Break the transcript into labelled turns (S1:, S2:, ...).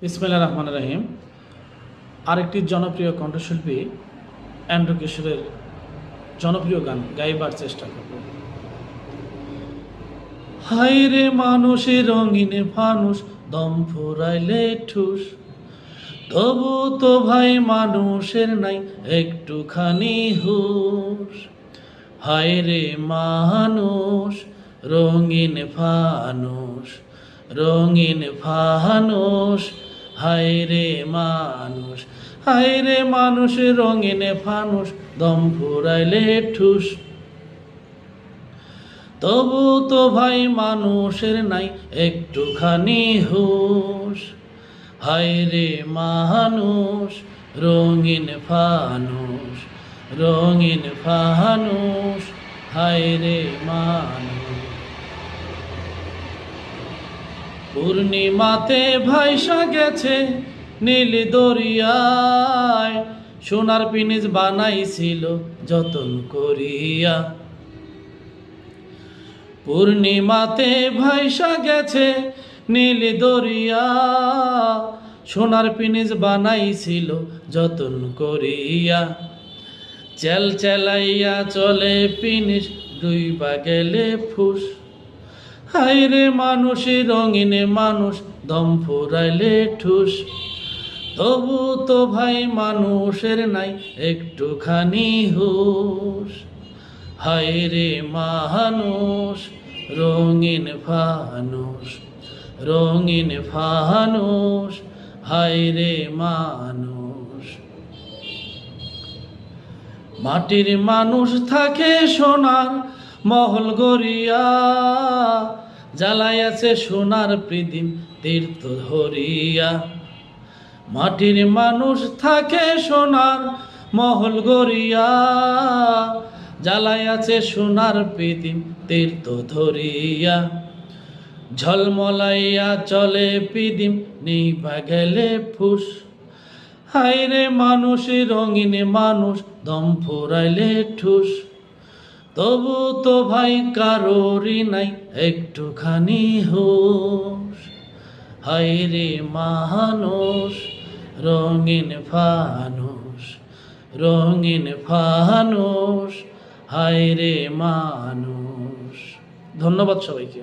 S1: বিসমিল্লাহির রহমানির রহিম। আরেকটি জনপ্রিয় কণ্ঠশিল্পী অ্যান্ড্রু কিশোরের জনপ্রিয় গান গাইবার চেষ্টা করব। হায়রে মানুষের রঙিন ফানুষ, দম ফুরাইলে ঠুস, তবু তো ভাই মানুষের নাই একটুখানি হুশ। হায়রে মানুষ রঙিন ফানুষ, রঙিন ফানুষ, হায়রে মানুষ, হায়রে মানুষ রঙিন ফানুষ, দম ফুরাইলে ঠুস, তবু তো ভাই মানুষের নাই একটুখানি হুশ। হায়রে মানুষ রঙিন ফানুষ, রঙিন ফানুষ, হায়রে মানুষ। পূর্ণিমাতে ভাইসা গেছে নীল দরিয়ায়, সোনার পিনিজ বানাইছিল যতন করিয়া। পূর্ণিমাতে ভাইসা গেছে নীল দরিয়া, সোনার পিনিজ বানাইছিল যতন করিয়া। চেল চেলাইয়া চলে পিনিস, ডুইবা গেলে ফুস। হায়রে মানুষ রঙিন মানুষ, দম ফুরাইলে ঠুস, তবু তো ভাই মানুষের নাই একটুখানি হুশ। হায়রে মানুষ রঙিন ফানুষ, রঙিন ফানুষ, হায়রে মানুষ। মাটির মানুষ থাকে সোনার মহল গড়িয়া, জ্বালাইয়াছে সোনার প্রদীপ তীর্থ ধরিয়া। মাটির মানুষ থাকে সোনার মহল গড়িয়া, জ্বালাইয়াছে সোনার প্রদীপ তীর্থ ধরিয়া। ঝলমলাইয়া চলে প্রদীপ, নিভা গেলে ফুস। হায়রে মানুষ রঙিন মানুষ, দম ফুরাইলে ঠুস, তবু তো ভাই কারোরই নাই একটুখানি হুশ। হায়রে মানুষ রঙিন ফানুষ, রঙিন ফানুষ, হায়রে মানুষ। ধন্যবাদ সবাইকে।